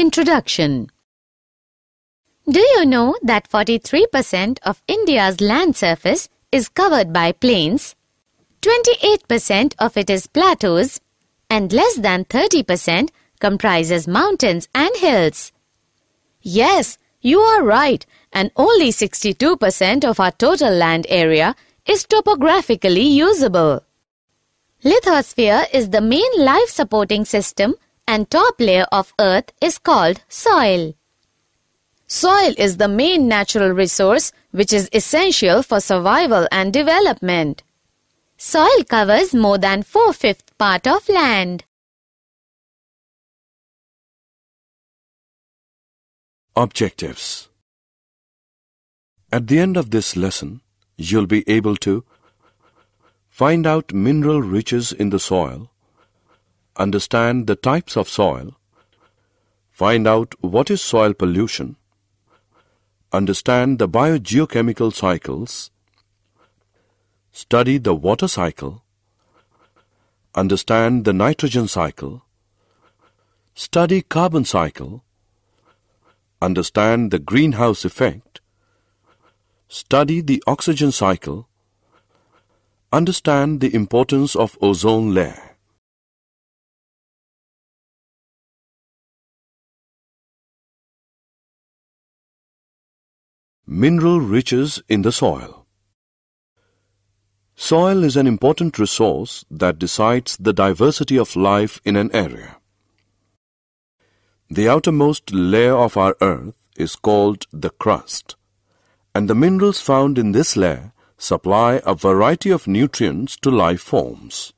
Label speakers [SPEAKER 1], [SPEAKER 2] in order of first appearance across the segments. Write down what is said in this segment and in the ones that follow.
[SPEAKER 1] Introduction. Do you know that 43% of India's land surface is covered by plains, 28% of it is plateaus, and less than 30% comprises mountains and hills? Yes, you are right, and only 62% of our total land area is topographically usable. Lithosphere is the main life-supporting system, and top layer of earth is called soil. Soil is the main natural resource which is essential for survival and development. Soil covers more than 4/5 part of land.
[SPEAKER 2] Objectives. At the end of this lesson, you'll be able to find out mineral riches in the soil, understand the types of soil, find out what is soil pollution, understand the biogeochemical cycles, study the water cycle, understand the nitrogen cycle, study carbon cycle, understand the greenhouse effect, study the oxygen cycle, understand the importance of ozone layer. Mineral riches in the soil. Soil is an important resource that decides the diversity of life in an area. The outermost layer of our earth is called the crust, and the minerals found in this layer supply a variety of nutrients to life forms.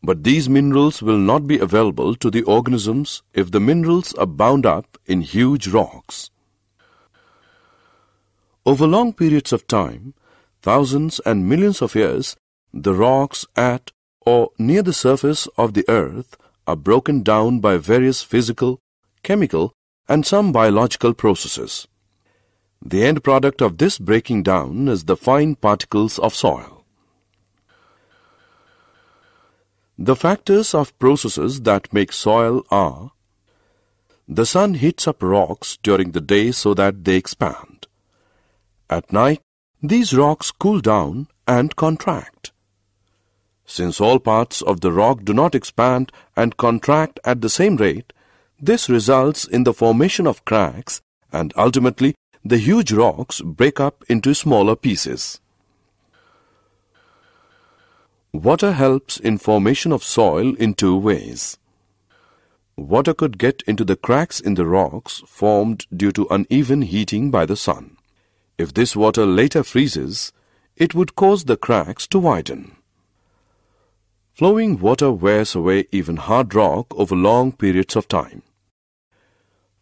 [SPEAKER 2] But these minerals will not be available to the organisms if the minerals are bound up in huge rocks. Over long periods of time, thousands and millions of years, the rocks at or near the surface of the earth are broken down by various physical, chemical, and some biological processes. The end product of this breaking down is the fine particles of soil. The factors of processes that make soil are: the sun heats up rocks during the day so that they expand. At night, these rocks cool down and contract. Since all parts of the rock do not expand and contract at the same rate, this results in the formation of cracks, and ultimately the huge rocks break up into smaller pieces. Water helps in formation of soil in two ways. Water could get into the cracks in the rocks formed due to uneven heating by the sun. If this water later freezes, it would cause the cracks to widen. Flowing water wears away even hard rock over long periods of time.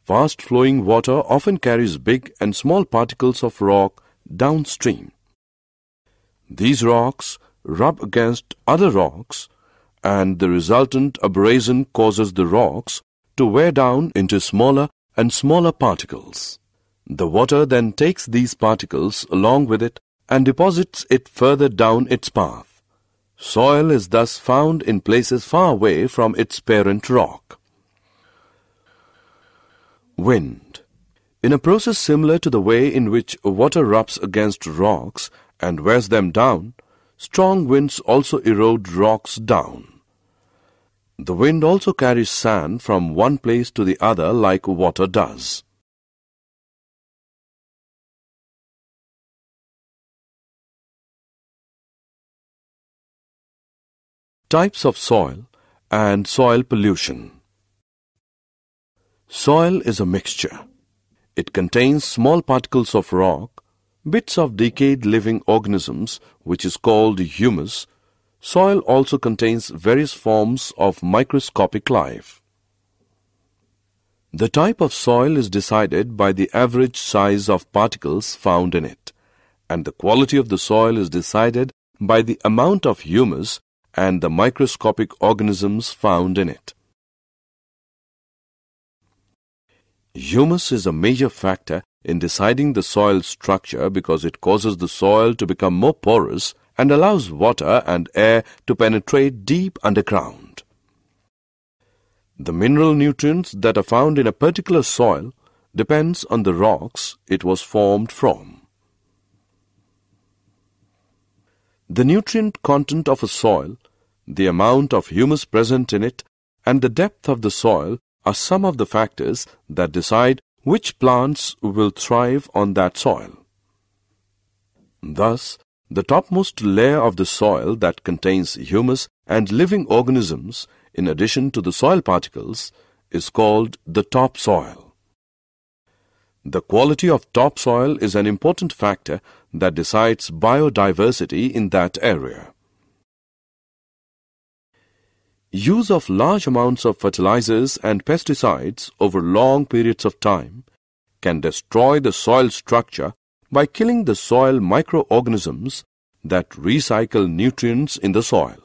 [SPEAKER 2] Fast-flowing water often carries big and small particles of rock downstream. These rocks rub against other rocks, and the resultant abrasion causes the rocks to wear down into smaller and smaller particles. The water then takes these particles along with it and deposits it further down its path. Soil is thus found in places far away from its parent rock. Wind. In a process similar to the way in which water rubs against rocks and wears them down, strong winds also erode rocks down. The wind also carries sand from one place to the other like water does. Types of soil and soil pollution. Soil is a mixture. It contains small particles of rock, bits of decayed living organisms, which is called humus. Soil also contains various forms of microscopic life. The type of soil is decided by the average size of particles found in it, and the quality of the soil is decided by the amount of humus and the microscopic organisms found in it. Humus is a major factor in deciding the soil structure because it causes the soil to become more porous and allows water and air to penetrate deep underground. The mineral nutrients that are found in a particular soil depends on the rocks it was formed from. The nutrient content of a soil, the amount of humus present in it, and the depth of the soil are some of the factors that decide which plants will thrive on that soil. Thus, the topmost layer of the soil that contains humus and living organisms in addition to the soil particles is called the topsoil. The quality of topsoil is an important factor that decides biodiversity in that area. Use of large amounts of fertilizers and pesticides over long periods of time can destroy the soil structure by killing the soil microorganisms that recycle nutrients in the soil.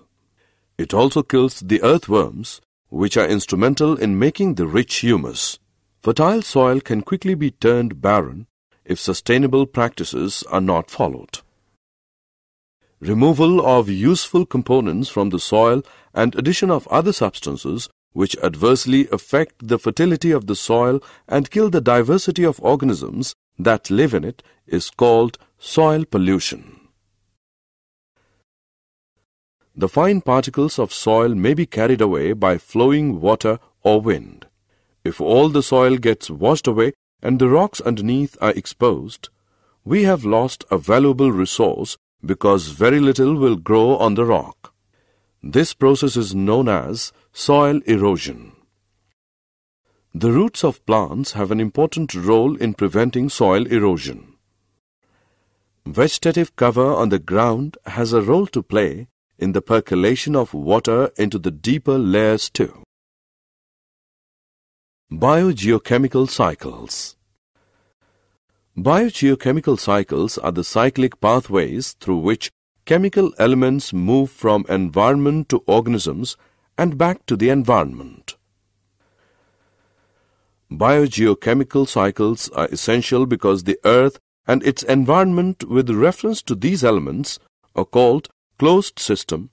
[SPEAKER 2] It also kills the earthworms, which are instrumental in making the rich humus. Fertile soil can quickly be turned barren if sustainable practices are not followed. Removal of useful components from the soil and addition of other substances which adversely affect the fertility of the soil and kill the diversity of organisms that live in it is called soil pollution. The fine particles of soil may be carried away by flowing water or wind. If all the soil gets washed away and the rocks underneath are exposed, we have lost a valuable resource because very little will grow on the rock. This process is known as soil erosion. The roots of plants have an important role in preventing soil erosion. Vegetative cover on the ground has a role to play in the percolation of water into the deeper layers too. Biogeochemical cycles. Biogeochemical cycles are the cyclic pathways through which chemical elements move from environment to organisms and back to the environment. Biogeochemical cycles are essential because the earth and its environment with reference to these elements are called closed system,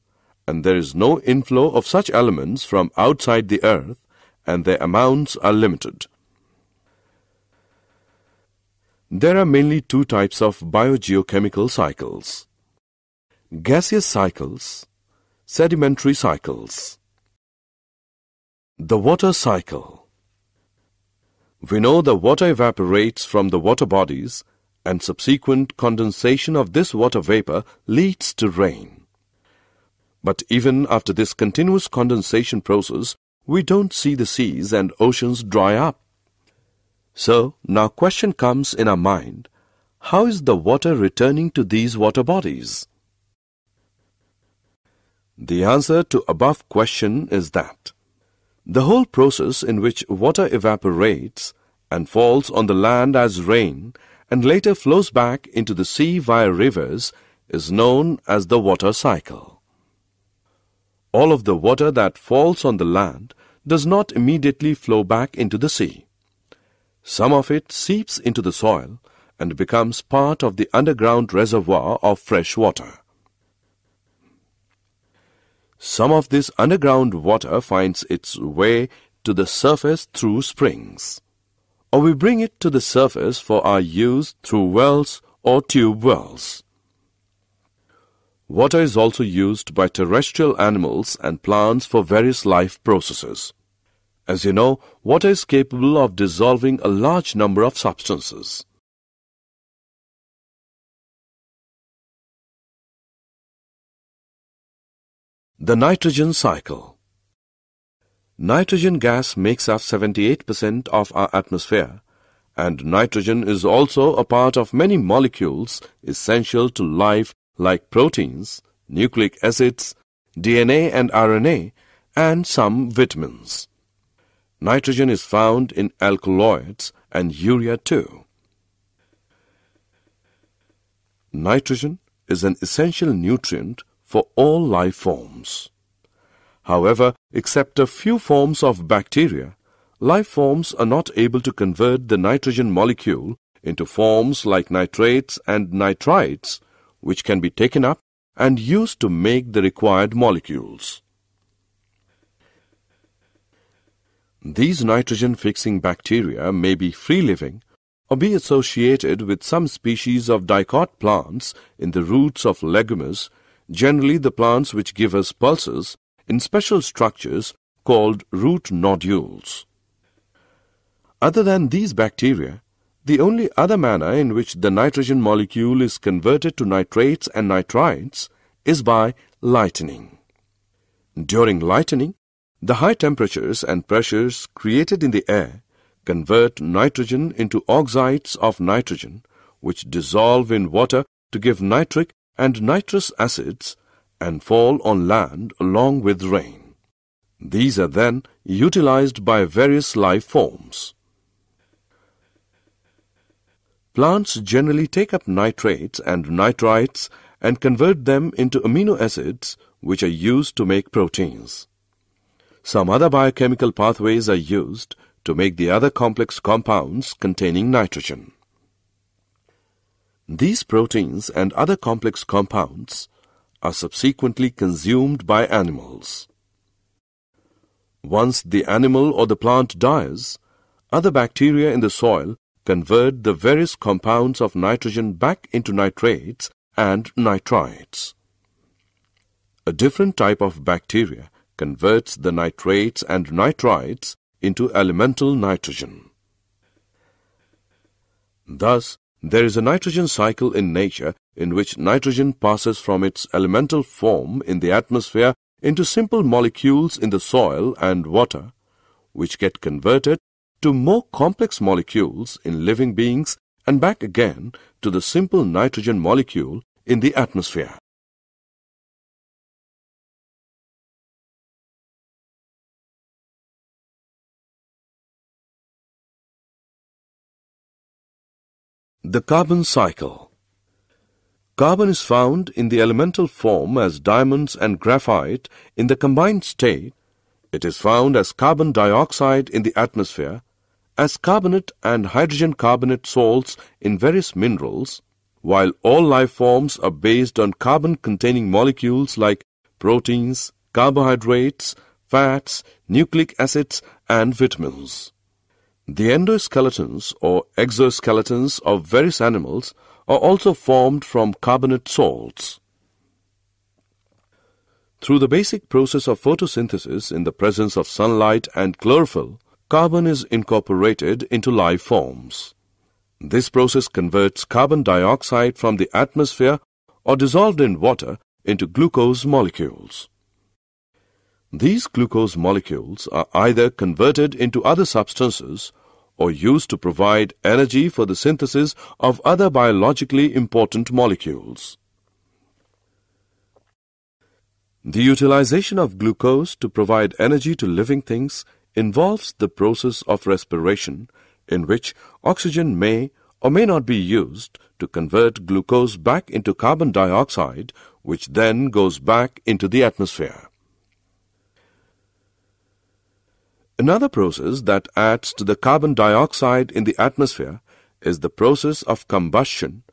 [SPEAKER 2] and there is no inflow of such elements from outside the earth, and their amounts are limited. There are mainly two types of biogeochemical cycles: gaseous cycles, sedimentary cycles. The water cycle. We know the water evaporates from the water bodies, and subsequent condensation of this water vapor leads to rain. But even after this continuous condensation process, we don't see the seas and oceans dry up. So, now question comes in our mind, how is the water returning to these water bodies? The answer to above question is that the whole process in which water evaporates and falls on the land as rain and later flows back into the sea via rivers is known as the water cycle. All of the water that falls on the land does not immediately flow back into the sea. Some of it seeps into the soil and becomes part of the underground reservoir of fresh water. Some of this underground water finds its way to the surface through springs, or we bring it to the surface for our use through wells or tube wells. Water is also used by terrestrial animals and plants for various life processes. As you know, water is capable of dissolving a large number of substances. The nitrogen cycle. Nitrogen gas makes up 78% of our atmosphere, and nitrogen is also a part of many molecules essential to life like proteins, nucleic acids, DNA and RNA, and some vitamins. Nitrogen is found in alkaloids and urea too. Nitrogen is an essential nutrient for all life forms. However, except a few forms of bacteria, life forms are not able to convert the nitrogen molecule into forms like nitrates and nitrites, which can be taken up and used to make the required molecules. These nitrogen-fixing bacteria may be free-living or be associated with some species of dicot plants in the roots of legumes, generally the plants which give us pulses in special structures called root nodules. Other than these bacteria, the only other manner in which the nitrogen molecule is converted to nitrates and nitrites is by lightning. During lightning, the high temperatures and pressures created in the air convert nitrogen into oxides of nitrogen, which dissolve in water to give nitric and nitrous acids and fall on land along with rain. These are then utilized by various life forms. Plants generally take up nitrates and nitrites and convert them into amino acids which are used to make proteins. Some other biochemical pathways are used to make the other complex compounds containing nitrogen. These proteins and other complex compounds are subsequently consumed by animals. Once the animal or the plant dies, other bacteria in the soil convert the various compounds of nitrogen back into nitrates and nitrites. A different type of bacteria converts the nitrates and nitrites into elemental nitrogen. Thus, there is a nitrogen cycle in nature in which nitrogen passes from its elemental form in the atmosphere into simple molecules in the soil and water, which get converted to more complex molecules in living beings and back again to the simple nitrogen molecule in the atmosphere. The carbon cycle. Carbon is found in the elemental form as diamonds and graphite in the combined state. It is found as carbon dioxide in the atmosphere, as carbonate and hydrogen carbonate salts in various minerals, while all life forms are based on carbon-containing molecules like proteins, carbohydrates, fats, nucleic acids, and vitamins. The endoskeletons or exoskeletons of various animals are also formed from carbonate salts. Through the basic process of photosynthesis in the presence of sunlight and chlorophyll, carbon is incorporated into life forms. This process converts carbon dioxide from the atmosphere or dissolved in water into glucose molecules. These glucose molecules are either converted into other substances or used to provide energy for the synthesis of other biologically important molecules. The utilization of glucose to provide energy to living things involves the process of respiration, in which oxygen may or may not be used to convert glucose back into carbon dioxide, which then goes back into the atmosphere. Another process that adds to the carbon dioxide in the atmosphere is the process of combustion,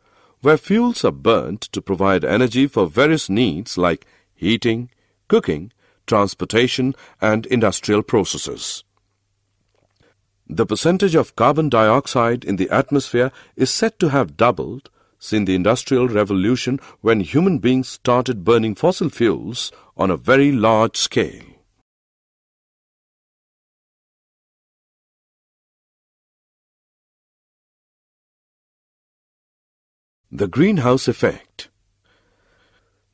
[SPEAKER 2] where fuels are burnt to provide energy for various needs like heating, cooking, transportation, and industrial processes. The percentage of carbon dioxide in the atmosphere is said to have doubled since the Industrial Revolution, when human beings started burning fossil fuels on a very large scale. The greenhouse effect.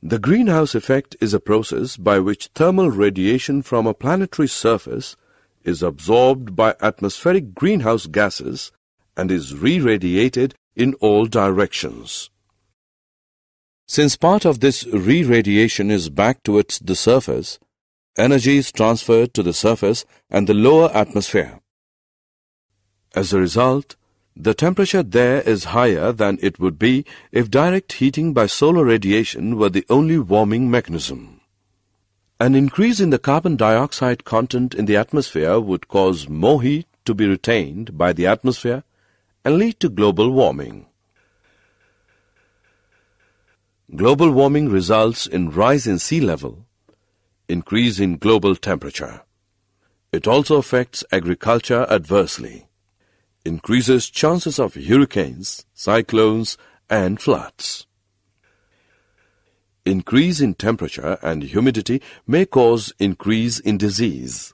[SPEAKER 2] The greenhouse effect is a process by which thermal radiation from a planetary surface is absorbed by atmospheric greenhouse gases and is re-radiated in all directions. Since part of this re-radiation is back towards the surface, energy is transferred to the surface and the lower atmosphere. As a result, the temperature there is higher than it would be if direct heating by solar radiation were the only warming mechanism. An increase in the carbon dioxide content in the atmosphere would cause more heat to be retained by the atmosphere and lead to global warming. Global warming results in rise in sea level, increase in global temperature. It also affects agriculture adversely, increases chances of hurricanes, cyclones, and floods. Increase in temperature and humidity may cause increase in disease.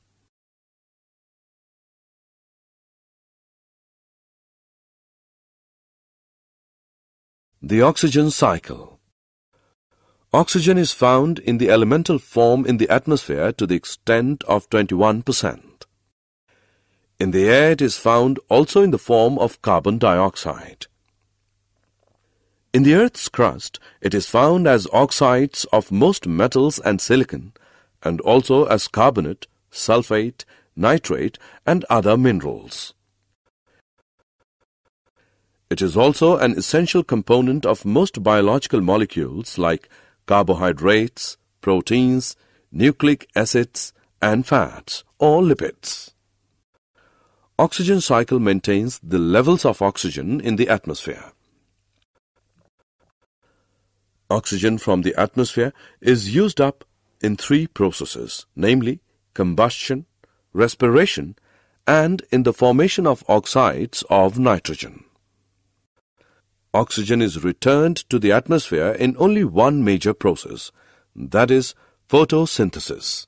[SPEAKER 2] The oxygen cycle. Oxygen is found in the elemental form in the atmosphere to the extent of 21%. In the air it is found also in the form of carbon dioxide. In the Earth's crust it is found as oxides of most metals and silicon, and also as carbonate, sulfate, nitrate, and other minerals. It is also an essential component of most biological molecules like carbohydrates, proteins, nucleic acids, and fats or lipids. Oxygen cycle maintains the levels of oxygen in the atmosphere. Oxygen from the atmosphere is used up in three processes, namely combustion, respiration, and in the formation of oxides of nitrogen. Oxygen is returned to the atmosphere in only one major process, that is photosynthesis.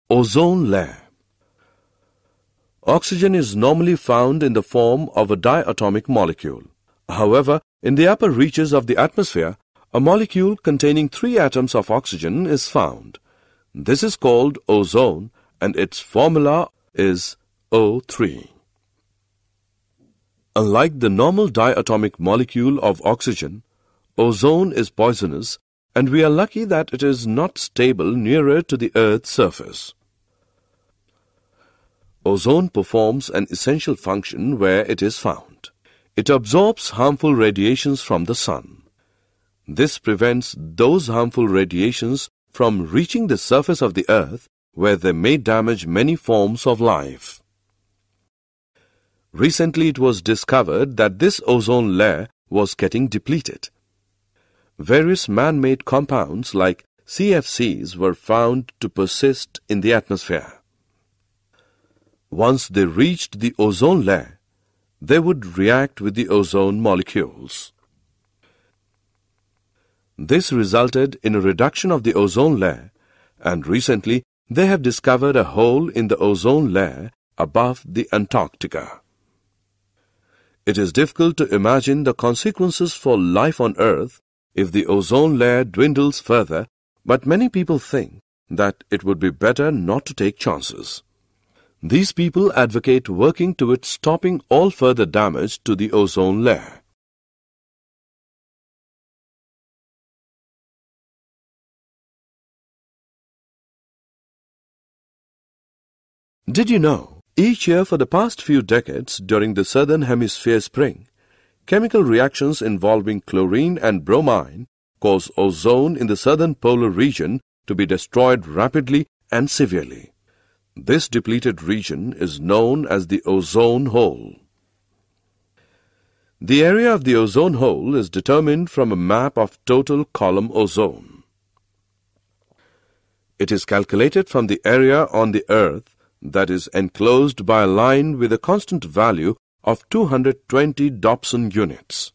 [SPEAKER 2] Ozone layer. Oxygen is normally found in the form of a diatomic molecule. However, in the upper reaches of the atmosphere, a molecule containing 3 atoms of oxygen is found. This is called ozone, and its formula is O3. Unlike the normal diatomic molecule of oxygen, ozone is poisonous, and we are lucky that it is not stable nearer to the Earth's surface. Ozone performs an essential function where it is found. It absorbs harmful radiations from the sun. This prevents those harmful radiations from reaching the surface of the Earth, where they may damage many forms of life. Recently it was discovered that this ozone layer was getting depleted. Various man-made compounds like CFCs were found to persist in the atmosphere. Once they reached the ozone layer, they would react with the ozone molecules. This resulted in a reduction of the ozone layer, and recently they have discovered a hole in the ozone layer above the Antarctica. It is difficult to imagine the consequences for life on Earth if the ozone layer dwindles further, but many people think that it would be better not to take chances. These people advocate working towards stopping all further damage to the ozone layer. Did you know, each year for the past few decades during the Southern Hemisphere spring, chemical reactions involving chlorine and bromine cause ozone in the southern polar region to be destroyed rapidly and severely. This depleted region is known as the ozone hole. The area of the ozone hole is determined from a map of total column ozone. It is calculated from the area on the Earth that is enclosed by a line with a constant value of 220 Dobson units.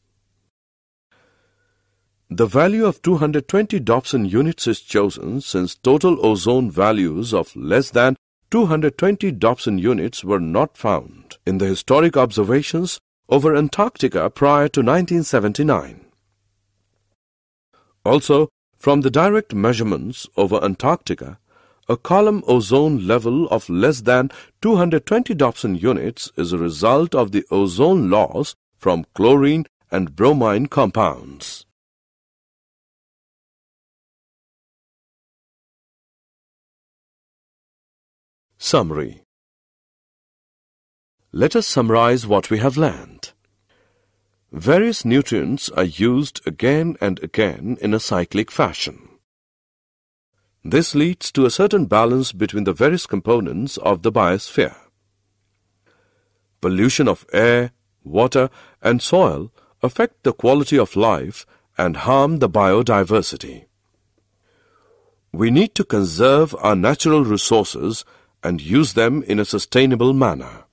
[SPEAKER 2] The value of 220 Dobson units is chosen since total ozone values of less than 220 Dobson units were not found in the historic observations over Antarctica prior to 1979. Also, from the direct measurements over Antarctica, a column ozone level of less than 220 Dobson units is a result of the ozone loss from chlorine and bromine compounds. Summary. Let us summarize what we have learned. Various nutrients are used again and again in a cyclic fashion. This leads to a certain balance between the various components of the biosphere. Pollution of air, water, and soil affect the quality of life and harm the biodiversity. We need to conserve our natural resources and use them in a sustainable manner.